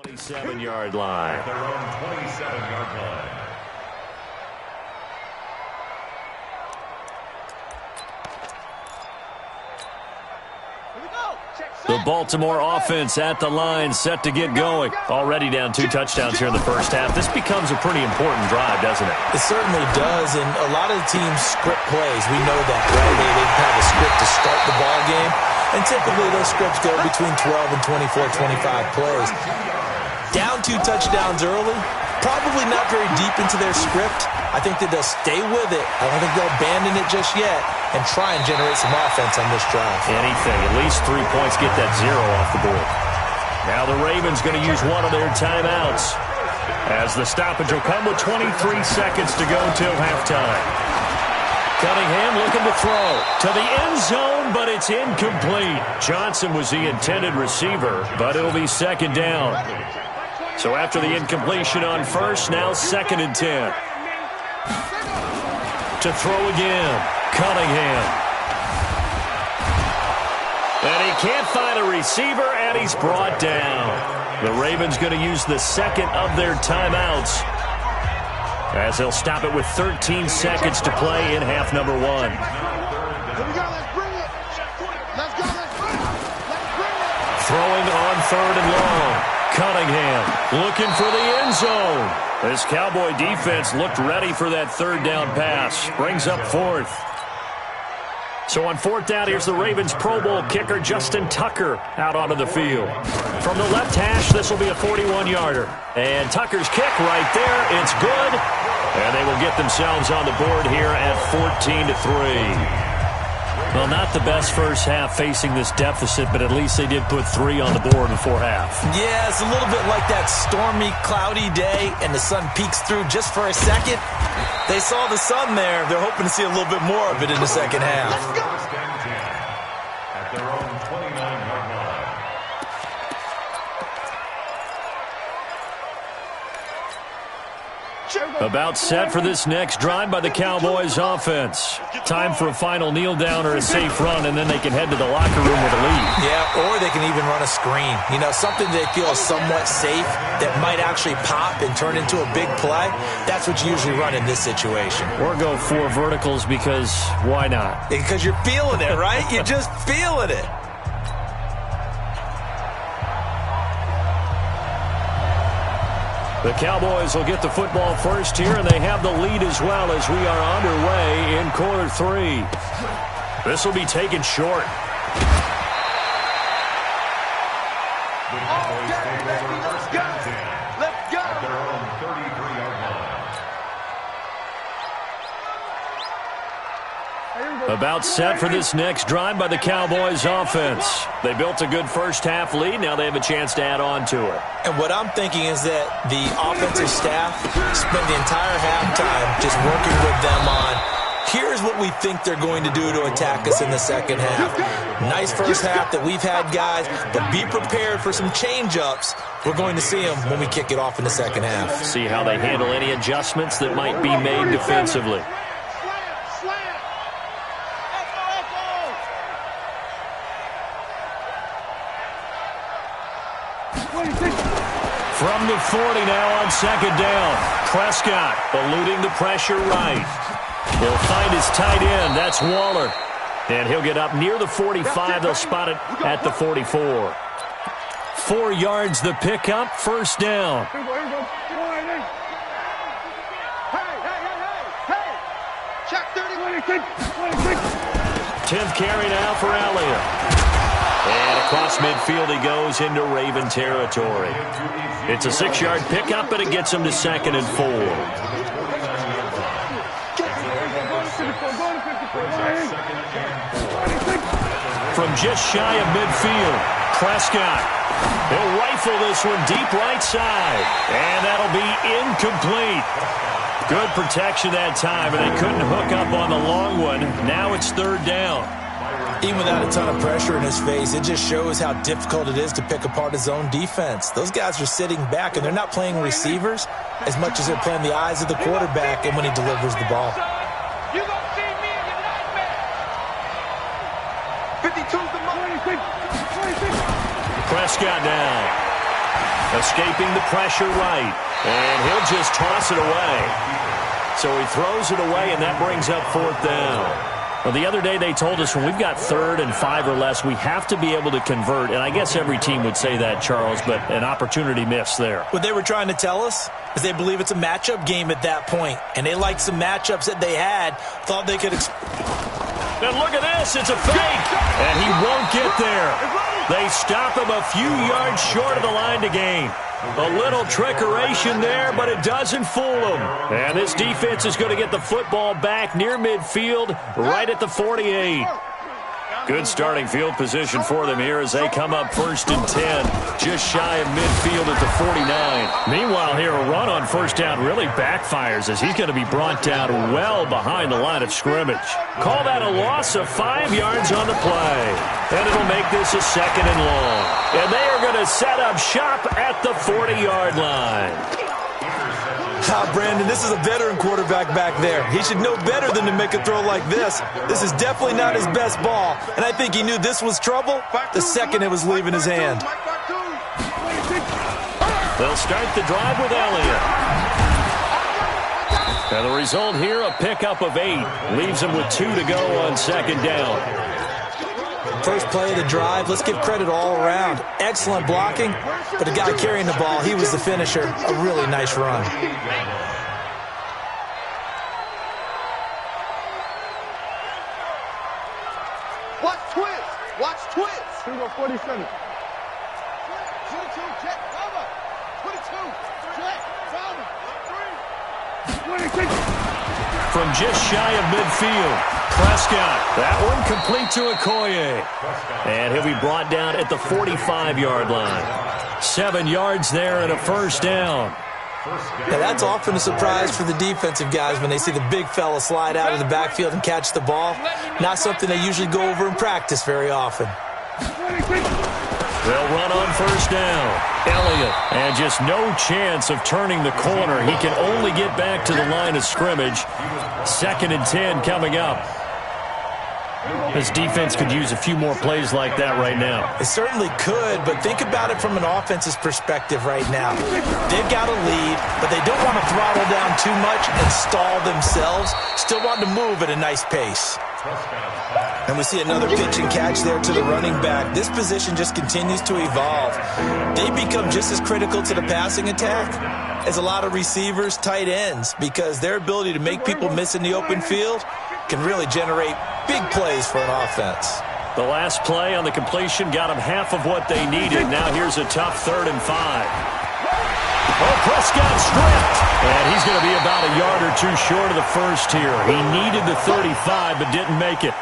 27-yard line. At their own 27-yard line. The Baltimore offense at the line, set to get going. Already down 2 touchdowns here in the first half. This becomes a pretty important drive, doesn't it? It certainly does, and a lot of the teams script plays. We know that, right? They have a script to start the ball game, and typically those scripts go between 12 and 24, 25 plays. Down 2 touchdowns early, probably not very deep into their script. I think that they'll stay with it. I don't think they'll abandon it just yet and try and generate some offense on this drive. Anything, at least 3 points, get that 0 off the board. Now the Ravens going to use one of their timeouts as the stoppage will come with 23 seconds to go till halftime. Cunningham looking to throw to the end zone, but it's incomplete. Johnson was the intended receiver, but it'll be second down. So after the incompletion on first, now 2nd and 10. To throw again, Cunningham. And he can't find a receiver, and he's brought down. The Ravens going to use the second of their timeouts as they'll stop it with 13 seconds to play in half number 1. Here we go, let's bring it. Let's go, let's bring it. Let's bring it. Throwing on 3rd and long. Cunningham looking for the end zone. This Cowboy defense looked ready for that 3rd down pass. Brings up 4th. So on 4th down, here's the Ravens Pro Bowl kicker Justin Tucker out onto the field. From the left hash, this will be a 41-yarder. And Tucker's kick right there. It's good. And they will get themselves on the board here at 14-3. Well, not the best first half facing this deficit, but at least they did put 3 on the board before half. Yeah, it's a little bit like that stormy, cloudy day, and the sun peeks through just for a second. They saw the sun there. They're hoping to see a little bit more of it in the second half. At their own 29-yard line. About set for this next drive by the Cowboys offense. Time for a final kneel down or a safe run, and then they can head to the locker room with a lead. Yeah, or they can even run a screen. You know, something they feel is somewhat safe that might actually pop and turn into a big play. That's what you usually run in this situation. Or go 4 verticals because why not? Because you're feeling it, right? You're just feeling it. The Cowboys will get the football first here, and they have the lead as well as we are underway in quarter 3. This will be taken short. Let's go. Let's go. At their own 33-yard line. About set for this next drive by the Cowboys offense. They built a good first half lead. Now they have a chance to add on to it. And what I'm thinking is that the offensive staff spent the entire halftime just working with them on, here's what we think they're going to do to attack us in the second half. Nice first half that we've had, guys, but be prepared for some change-ups. We're going to see them when we kick it off in the second half. See how they handle any adjustments that might be made defensively. From the 40 now on second down. Prescott eluding the pressure right. He'll find his tight end. That's Waller. And he'll get up near the 45. They'll spot it at the 44. 4 yards the pickup. First down. Hey. 10th carry now for Elliott. And across midfield he goes into Raven territory. It's a 6-yard pickup, but it gets him to 2nd and 4. From just shy of midfield, Prescott. He'll rifle this one deep right side. And that'll be incomplete. Good protection that time, and they couldn't hook up on the long one. Now it's 3rd down. Even without a ton of pressure in his face, it just shows how difficult it is to pick apart his own defense. Those guys are sitting back, and they're not playing receivers as much as they're playing the eyes of the quarterback and when he delivers the ball. You gonna see me in your nightmare. 52's the money. Prescott down. Escaping the pressure right. And he'll just toss it away. So he throws it away, and that brings up 4th down. Well, the other day they told us when we've got 3rd and 5 or less, we have to be able to convert. And I guess every team would say that, Charles, but an opportunity missed there. What they were trying to tell us is they believe it's a matchup game at that point. And they liked some matchups that they had, thought they could... And look at this, it's a fake. And he won't get there. They stop him a few yards short of the line to gain. A little trickeration there, but it doesn't fool them. And this defense is going to get the football back near midfield, right at the 48. Good starting field position for them here as they come up 1st and 10, just shy of midfield at the 49. Meanwhile here, a run on 1st down really backfires as he's going to be brought down well behind the line of scrimmage. Call that a loss of 5 yards on the play. And it'll make this a 2nd and long. And they are going to set up shop at the 40-yard line. Brandon, this is a veteran quarterback back there. He should know better than to make a throw like this. This is definitely not his best ball, and I think he knew this was trouble the second it was leaving his hand. They'll start the drive with Elliott. And the result here, a pickup of 8. Leaves him with 2 to go on 2nd down. First play of the drive, let's give credit all around. Excellent blocking, but the guy carrying the ball, he was the finisher. A really nice run. Watch twist. Watch twist. 47. 22, check, cover. 22, check, cover. 26. From just shy of midfield, Prescott. That one complete to Okoye. And he'll be brought down at the 45-yard line. 7 yards there and a 1st down. Now that's often a surprise for the defensive guys when they see the big fella slide out of the backfield and catch the ball. Not something they usually go over in practice very often. They'll run on 1st down. Elliott, and just no chance of turning the corner. He can only get back to the line of scrimmage. 2nd and 10 coming up. This defense could use a few more plays like that right now. It certainly could, but think about it from an offense's perspective right now. They've got a lead, but they don't want to throttle down too much and stall themselves. Still want to move at a nice pace. And we see another pitch and catch there to the running back. This position just continues to evolve. They become just as critical to the passing attack as a lot of receivers, tight ends, because their ability to make people miss in the open field can really generate big plays for an offense. The last play on the completion got them half of what they needed. Now here's a tough 3rd and 5. Oh, Prescott stripped. And he's going to be about a yard or 2 short of the first here. He needed the 35 but didn't make it.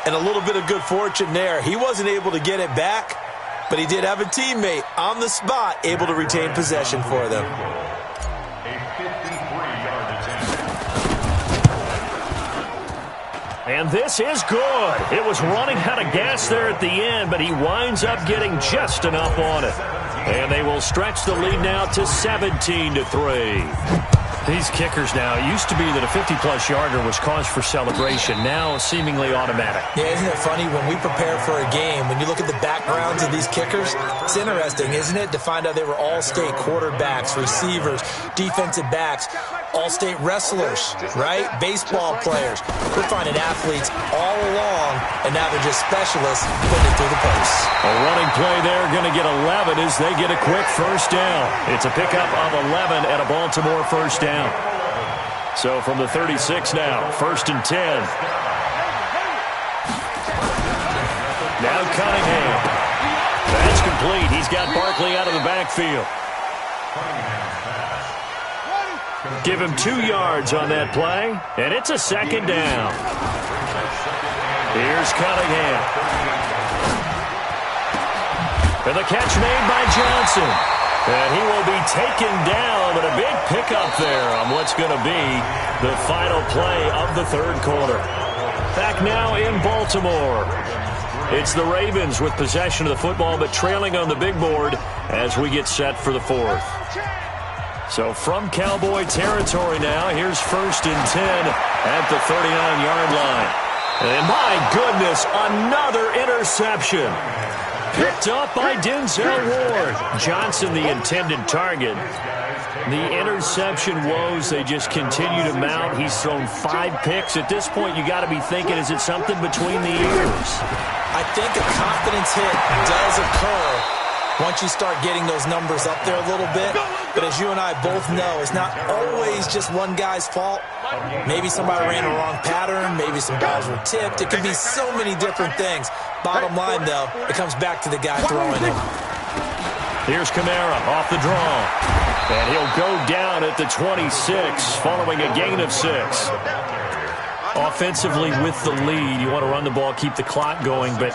And a little bit of good fortune there. He wasn't able to get it back, but he did have a teammate on the spot able to retain possession for them. And this is good. It was running out of gas there at the end, but he winds up getting just enough on it. And they will stretch the lead now to 17-3. These kickers now, it used to be that a 50-plus yarder was cause for celebration. Now seemingly automatic. Yeah, isn't it funny when we prepare for a game, when you look at the backgrounds of these kickers, it's interesting, isn't it, to find out they were all-state quarterbacks, receivers, defensive backs, all-state wrestlers, right? Baseball players. We're finding athletes all along, and now they're just specialists putting it through the post. A running play there, going to get 11 as they get a quick 1st down. It's a pickup of 11 at a Baltimore 1st down. So from the 36 now, 1st and 10. Now Cunningham. That's complete. He's got Barkley out of the backfield. Give him 2 yards on that play, and it's a 2nd down. Here's Cunningham. And the catch made by Johnson. And he will be taken down, but a big pickup there on what's going to be the final play of the 3rd quarter. Back now in Baltimore. It's the Ravens with possession of the football, but trailing on the big board as we get set for the 4th. So from Cowboy territory now, here's 1st and 10 at the 39-yard line. And my goodness, another interception. Picked up by Denzel Ward. Johnson, the intended target. The interception woes, they just continue to mount. He's thrown 5 picks. At this point, you got to be thinking, is it something between the ears? I think a confidence hit does occur once you start getting those numbers up there a little bit. But as you and I both know, it's not always just one guy's fault. Maybe somebody ran a wrong pattern. Maybe some balls were tipped. It could be so many different things. Bottom line, though, it comes back to the guy throwing it. Here's Kamara off the draw. And he'll go down at the 26 following a gain of 6. Offensively with the lead, you want to run the ball, keep the clock going, but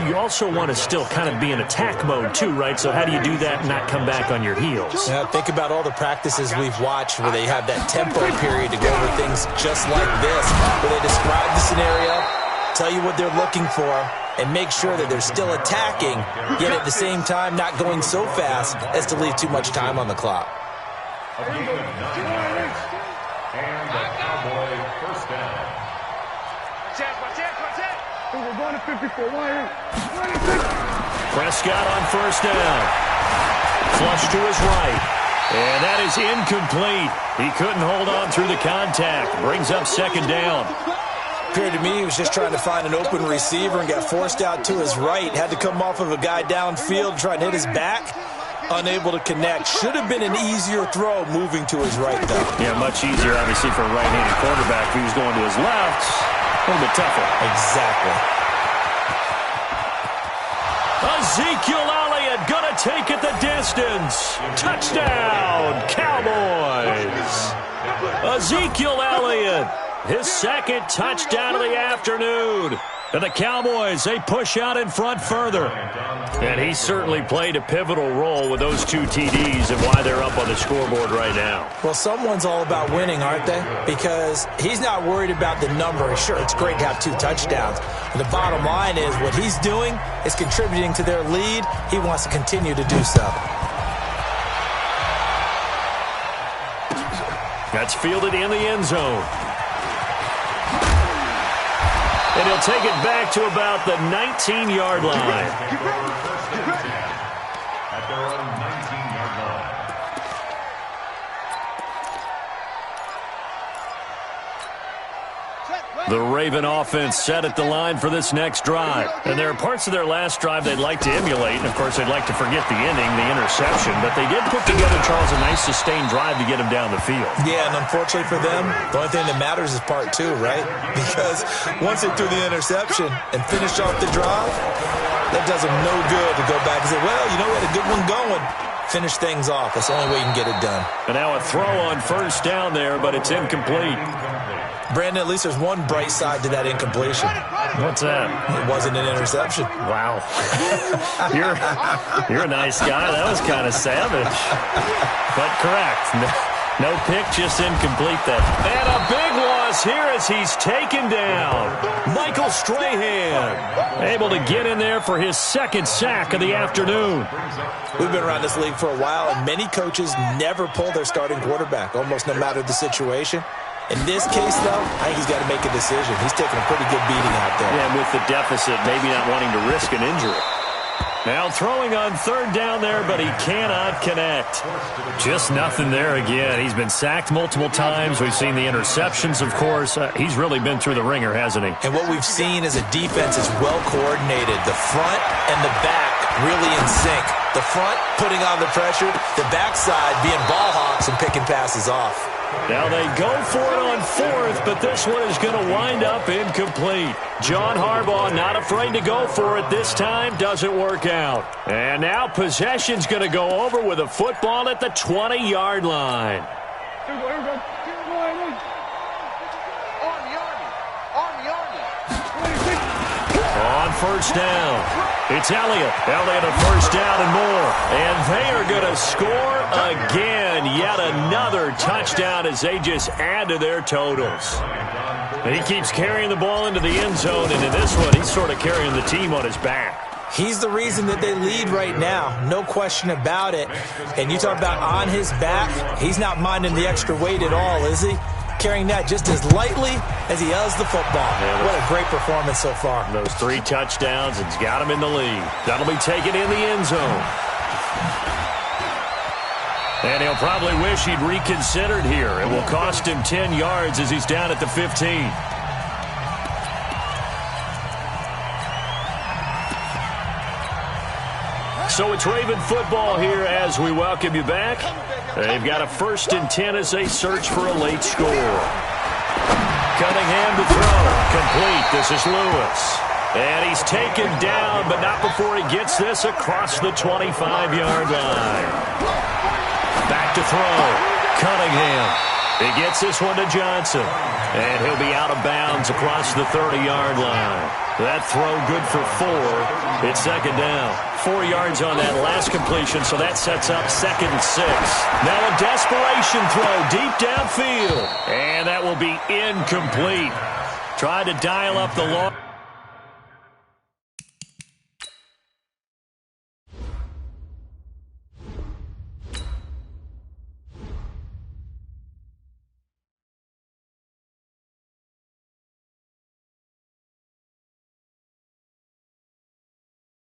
you also want to still kind of be in attack mode too, right? So how do you do that and not come back on your heels? Yeah, think about all the practices we've watched where they have that tempo period to go over things just like this, where they describe the scenario, tell you what they're looking for, and make sure that they're still attacking, yet at the same time not going so fast as to leave too much time on the clock. And the Cowboy first down. We're going to 54. Prescott on first down. Flush to his right. And that is incomplete. He couldn't hold on through the contact. Brings up second down. Appeared to me he was just trying to find an open receiver and got forced out to his right. Had to come off of a guy downfield, try and hit his back. Unable to connect. Should have been an easier throw moving to his right, though. Yeah, much easier, obviously, for a right-handed quarterback. If he was going to his left, a little bit tougher. Exactly. Ezekiel Elliott going to take it the distance. Touchdown, Cowboys. Ezekiel Elliott, his second touchdown of the afternoon. And the Cowboys, they push out in front further. And he certainly played a pivotal role with those 2 TDs and why they're up on the scoreboard right now. Well, someone's all about winning, aren't they? Because he's not worried about the number. Sure, it's great to have 2 touchdowns. But the bottom line is what he's doing is contributing to their lead. He wants to continue to do so. That's fielded in the end zone. And he'll take it back to about the 19-yard line. At their own 19-yard line. The Raven offense set at the line for this next drive. And there are parts of their last drive they'd like to emulate. And, of course, they'd like to forget the inning, the interception. But they did put together, Charles, a nice sustained drive to get him down the field. Yeah, and unfortunately for them, the only thing that matters is part 2, right? Because once they threw the interception and finished off the drive, that does them no good to go back and say, well, you know, we had a good one going. Finish things off. That's the only way you can get it done. And now a throw on first down there, but it's incomplete. Brandon, at least there's one bright side to that incompletion. What's that? It wasn't an interception. Wow. You're a nice guy. That was kind of savage. But correct. No pick, just incomplete then. And a big loss here as he's taken down. Michael Strahan able to get in there for his second sack of the afternoon. We've been around this league for a while, and many coaches never pull their starting quarterback, almost no matter the situation. In this case, though, I think he's got to make a decision. He's taking a pretty good beating out there. Yeah, and with the deficit, maybe not wanting to risk an injury. Now throwing on third down there, but he cannot connect. Just nothing there again. He's been sacked multiple times. We've seen the interceptions, of course. He's really been through the ringer, hasn't he? And what we've seen is a defense is well coordinated. The front and the back really in sync. The front putting on the pressure, the backside being ball hawks and picking passes off. Now they go for it on fourth, but this one is going to wind up incomplete. John Harbaugh not afraid to go for it this time. Doesn't work out. And now possession's going to go over with a football at the 20-yard line. On first down, it's Elliott. Elliott a first down and more. And they are going to score again. Yet another touchdown as they just add to their totals. And he keeps carrying the ball into the end zone. And in this one, he's sort of carrying the team on his back. He's the reason that they lead right now. No question about it. And you talk about on his back, he's not minding the extra weight at all, is he? carrying that just as lightly as he does the football. Yeah, what a great performance so far. Those 3 touchdowns, it's got him in the lead. That'll be taken in the end zone. And he'll probably wish he'd reconsidered here. It will cost him 10 yards as he's down at the 15. So it's Raven football here as we welcome you back. They've got a 1st and 10 as they search for a late score. Cunningham to throw. Complete. This is Lewis. And he's taken down, but not before he gets this across the 25-yard line. Back to throw. Cunningham. He gets this one to Johnson. And he'll be out of bounds across the 30-yard line. That throw good for 4. It's 2nd down. 4 yards on that last completion, so that sets up 2nd and 6. Now a desperation throw deep downfield. And that will be incomplete. Tried to dial up the long...